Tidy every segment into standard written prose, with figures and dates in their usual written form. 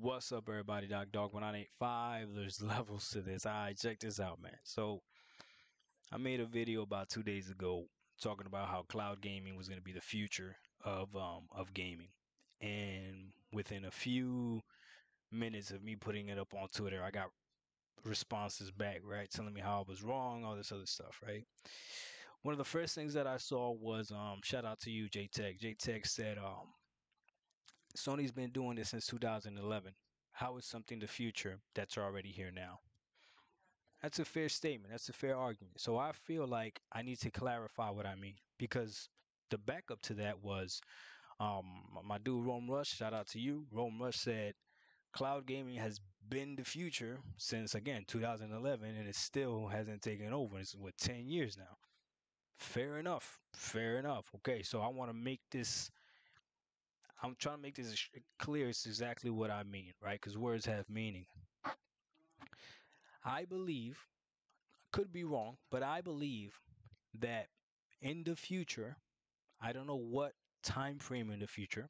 What's up, everybody? Dog 1985. There's levels to this. Alright, check this out, man. So, I made a video about 2 days ago talking about how cloud gaming was going to be the future of gaming. And within a few minutes of me putting it up on Twitter, I got responses back, right, telling me how I was wrong, all this other stuff, right? One of the first things that I saw was shout out to you, JTech. JTech said Sony's been doing this since 2011. How is something the future that's already here now? That's a fair statement. That's a fair argument. So I feel like I need to clarify what I mean because the backup to that was my dude Rome Rush. Shout out to you. Rome Rush said cloud gaming has been the future since again 2011, and it still hasn't taken over. It's what 10 years now. Fair enough. Fair enough. Okay, so I want to make this. I'm trying to make this clear. It's exactly what I mean, right? Because words have meaning. I believe, could be wrong, but I believe that in the future, I don't know what time frame in the future,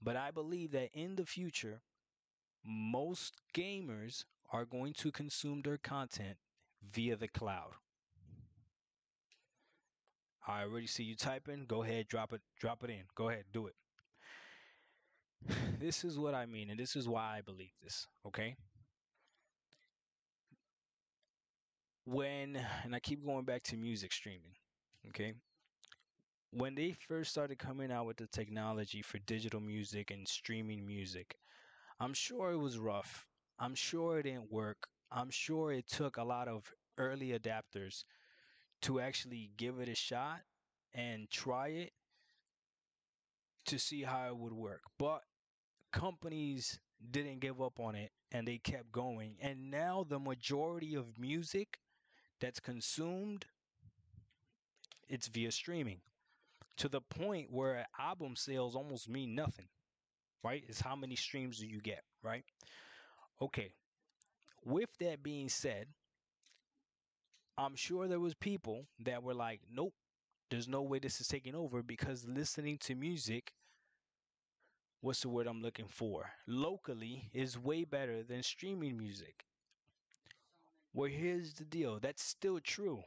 but I believe that in the future, most gamers are going to consume their content via the cloud. I already see you typing. Go ahead, drop it in. Go ahead, do it. This is what I mean, and this is why I believe this, okay? And I keep going back to music streaming, okay? When they first started coming out with the technology for digital music and streaming music, I'm sure it was rough. I'm sure it didn't work. I'm sure it took a lot of early adapters to actually give it a shot and try it to see how it would work. But companies didn't give up on it and they kept going. And now the majority of music that's consumed, it's via streaming to the point where album sales almost mean nothing, right? It's how many streams do you get, right? Okay. With that being said, I'm sure there was people that were like, nope, there's no way this is taking over because listening to music, what's the word I'm looking for? Locally is way better than streaming music. Well, here's the deal. That's still true.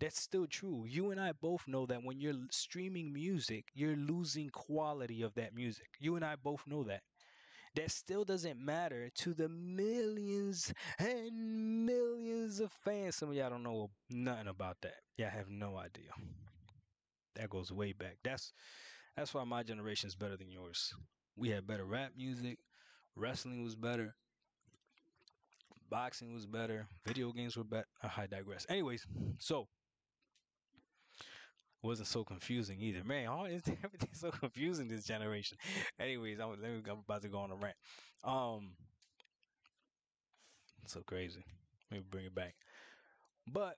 That's still true. You and I both know that when you're streaming music, you're losing quality of that music. You and I both know that. That still doesn't matter to the millions and millions of fans. Some of y'all don't know nothing about that. Y'all have no idea. That goes way back. That's why my generation is better than yours. We had better rap music, wrestling was better, boxing was better, video games were better. I digress. Anyways, so it wasn't so confusing either. Man, everything's so confusing this generation. Anyways, I'm about to go on a rant. Um, so crazy. Let me bring it back. But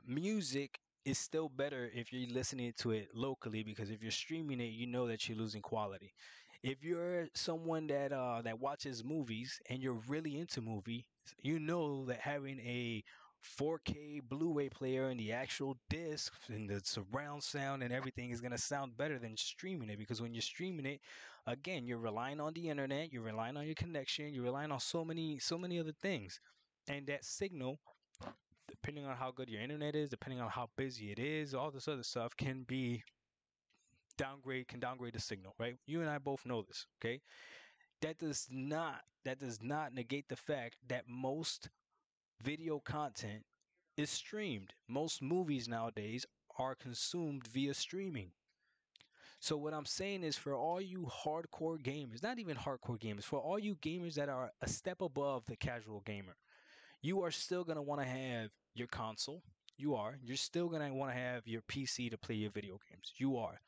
music is still better if you're listening to it locally because if you're streaming it, you know that you're losing quality. If you're someone that watches movies and you're really into movies, you know that having a 4K Blu-ray player and the actual disc and the surround sound and everything is gonna sound better than streaming it because when you're streaming it, again, you're relying on the internet, you're relying on your connection, you're relying on so many other things, and that signal depending on how good your internet is, depending on how busy it is, all this other stuff can downgrade the signal, right? You and I both know this, okay? That does not negate the fact that most video content is streamed. Most movies nowadays are consumed via streaming. So what I'm saying is for all you hardcore gamers, not even hardcore gamers, for all you gamers that are a step above the casual gamer, you are still going to want to have your console. You are. You're still going to want to have your PC to play your video games. You are.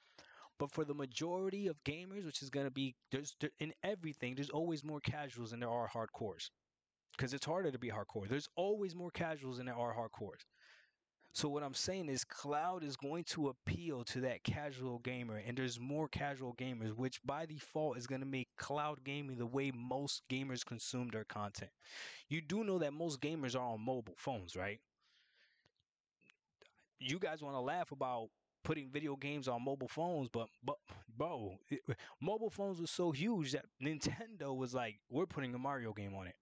But for the majority of gamers, which is going to be, in everything, there's always more casuals than there are hardcores. Because it's harder to be hardcore. There's always more casuals than there are hardcores. So what I'm saying is cloud is going to appeal to that casual gamer, and there's more casual gamers, which by default is going to make cloud gaming the way most gamers consume their content. You do know that most gamers are on mobile phones, right? You guys want to laugh about putting video games on mobile phones, but bro, mobile phones were so huge that Nintendo was like, we're putting a Mario game on it.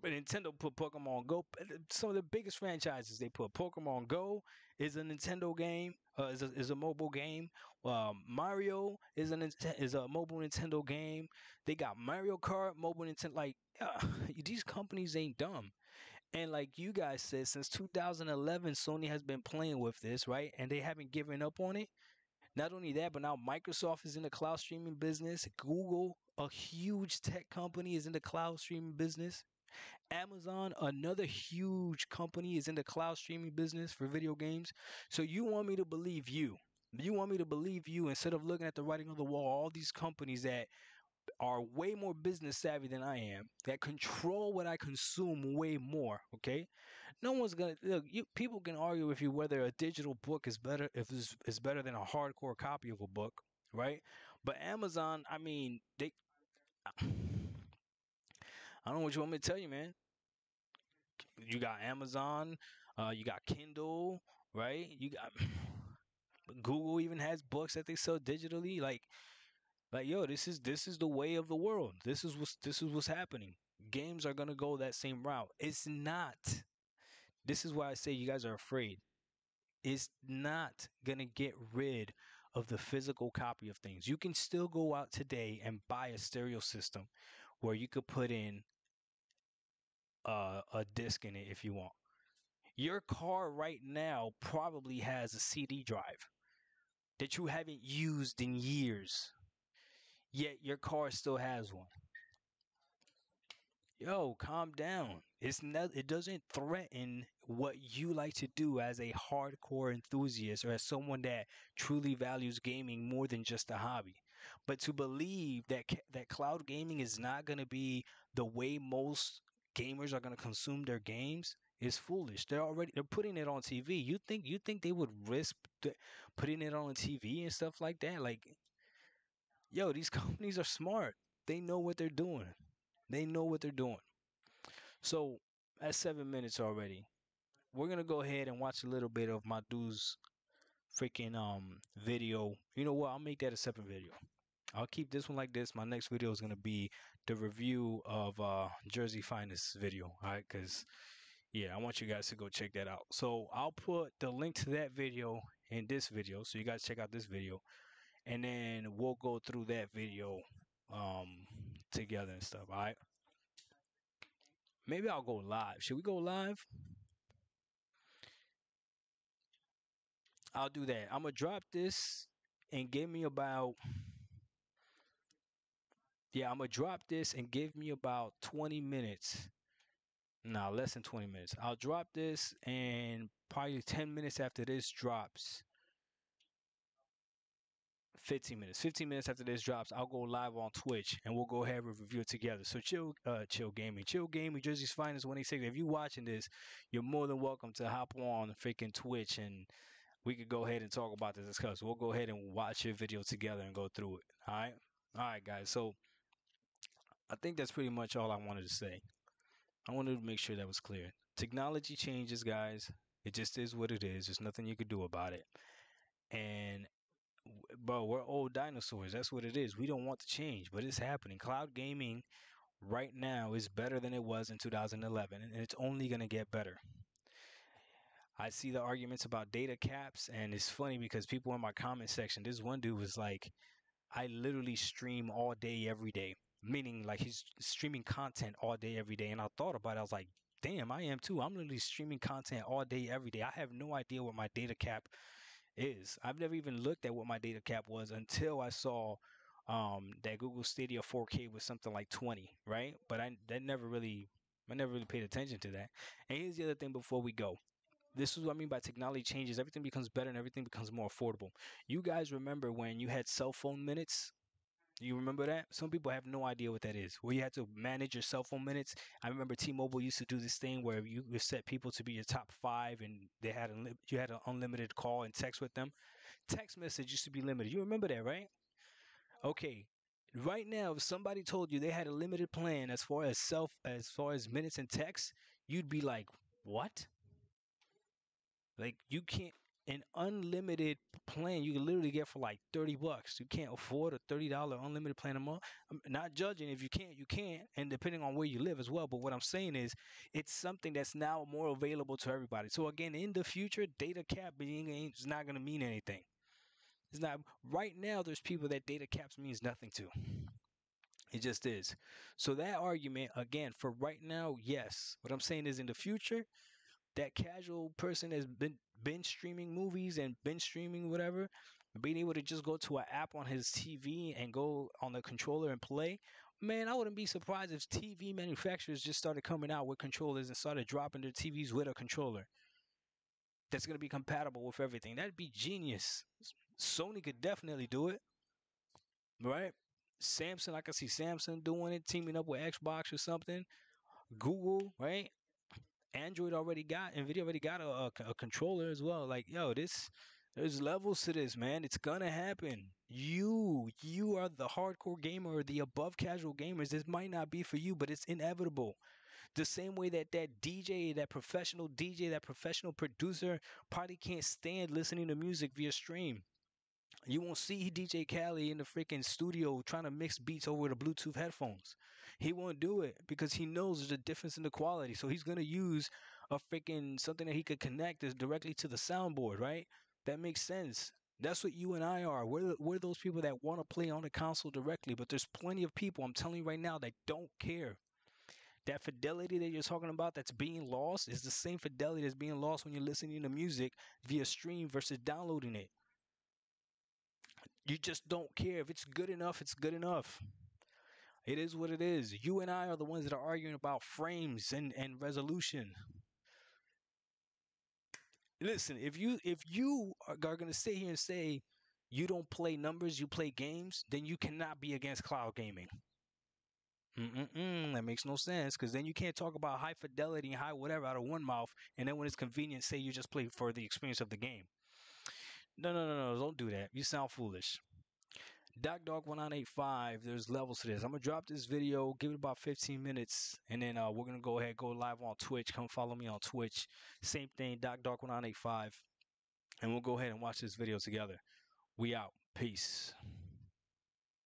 But Nintendo put Pokemon Go. Some of the biggest franchises they put. Pokemon Go is a Nintendo game. Is a mobile game. Mario is a mobile Nintendo game. They got Mario Kart mobile Nintendo. Like these companies ain't dumb. And like you guys said, since 2011, Sony has been playing with this, right? And they haven't given up on it. Not only that, but now Microsoft is in the cloud streaming business. Google, a huge tech company, is in the cloud streaming business. Amazon, another huge company, is in the cloud streaming business for video games. So you want me to believe you? You want me to believe you instead of looking at the writing on the wall? All these companies that are way more business savvy than I am, that control what I consume way more. Okay, no one's gonna look. You people can argue with you whether a digital book is better, if it's is better than a hardcore copy of a book, right? But Amazon, I mean, they. I don't know what you want me to tell you, man. You got Amazon, you got Kindle, right? You got Google even has books that they sell digitally. Like yo, this is the way of the world. This is what's happening. Games are gonna go that same route. It's not. This is why I say you guys are afraid. It's not gonna get rid of the physical copy of things. You can still go out today and buy a stereo system where you could put in a disc in it if you want. Your car right now probably has a CD drive that you haven't used in years, yet your car still has one. Yo, calm down. It's not, it doesn't threaten what you like to do as a hardcore enthusiast or as someone that truly values gaming more than just a hobby. But to believe that that cloud gaming is not going to be the way most gamers are going to consume their games is foolish. They're putting it on TV. You think they would risk putting it on TV and stuff like that? Like, yo, these companies are smart. They know what they're doing. They know what they're doing. So at 7 minutes already, we're gonna go ahead and watch a little bit of my dude's freaking video. You know what? I'll make that a separate video. I'll keep this one like this. My next video is gonna be the review of Jersey Finest video. All right, cause yeah, I want you guys to go check that out. So I'll put the link to that video in this video, so you guys check out this video, and then we'll go through that video together and stuff. All right. Maybe I'll go live. Should we go live? I'll do that. I'm gonna drop this and give me about yeah, I'm gonna drop this and give me about 20 minutes. No, less than 20 minutes. I'll drop this and probably 10 minutes after this drops. 15 minutes. 15 minutes after this drops, I'll go live on Twitch and we'll go ahead and review it together. So chill gaming, Jersey's Finest 186. If you're watching this, you're more than welcome to hop on freaking Twitch and we could go ahead and talk about this discuss. We'll go ahead and watch your video together and go through it. All right, guys. So I think that's pretty much all I wanted to say. I wanted to make sure that was clear. Technology changes, guys. It just is what it is. There's nothing you could do about it. And bro, we're old dinosaurs. That's what it is. We don't want to change, but it's happening. Cloud gaming right now is better than it was in 2011, and it's only going to get better. I see the arguments about data caps, and it's funny because people in my comment section, this one dude was like, I literally stream all day, every day, meaning like he's streaming content all day, every day. And I thought about it, I was like, damn, I am too. I'm literally streaming content all day, every day. I have no idea what my data cap is. I've never even looked at what my data cap was until I saw that Google Stadia 4K was something like 20, right? But I never really paid attention to that. And here's the other thing before we go. This is what I mean by technology changes. Everything becomes better and everything becomes more affordable. You guys remember when you had cell phone minutes? You remember that? Some people have no idea what that is. Where you had to manage your cell phone minutes. I remember T-Mobile used to do this thing where you would set people to be your top 5, and you had an unlimited call and text with them. Text message used to be limited. You remember that, right? Okay. Right now, if somebody told you they had a limited plan as far as minutes and text, you'd be like, "What? Like you can't." An unlimited plan you can literally get for like $30. You can't afford a $30 unlimited plan a month. I'm not judging. If you can't, you can't, and depending on where you live as well. But what I'm saying is, it's something that's now more available to everybody. So again, in the future, data cap being is not going to mean anything. It's not right now. There's people that data caps means nothing to. It just is. So that argument again for right now, yes. What I'm saying is, in the future, that casual person has been streaming movies and been streaming whatever, being able to just go to an app on his TV and go on the controller and play. Man, I wouldn't be surprised if TV manufacturers just started coming out with controllers and started dropping their TVs with a controller that's going to be compatible with everything. That'd be genius. Sony could definitely do it, right? Samsung, I could see Samsung doing it, teaming up with Xbox or something. Google, right? Android already got, Nvidia already got a controller as well. Like, yo, there's levels to this, man. It's gonna happen. You are the hardcore gamer or the above casual gamers. This might not be for you, but it's inevitable. The same way that DJ, that professional DJ, that professional producer probably can't stand listening to music via stream. You won't see DJ Khaled in the freaking studio trying to mix beats over the Bluetooth headphones. He won't do it because he knows there's a difference in the quality. So he's gonna use a freaking something that he could connect is directly to the soundboard, right? That makes sense. That's what you and I are. We're those people that want to play on the console directly, but there's plenty of people, I'm telling you right now, that don't care. That fidelity that you're talking about that's being lost is the same fidelity that's being lost when you're listening to music via stream versus downloading it. You just don't care. If it's good enough, it's good enough. It is what it is. You and I are the ones that are arguing about frames and resolution. Listen, if you are going to sit here and say you don't play numbers, you play games, then you cannot be against cloud gaming. That makes no sense because then you can't talk about high fidelity and high whatever out of one mouth, and then when it's convenient, say you just play for the experience of the game. No, no, no, no, don't do that. You sound foolish. DocDog1985, there's levels to this. I'm gonna drop this video, give it about 15 minutes, and then we're gonna go ahead, go live on Twitch. Come follow me on Twitch. Same thing, DocDog1985, and we'll go ahead and watch this video together. We out. Peace.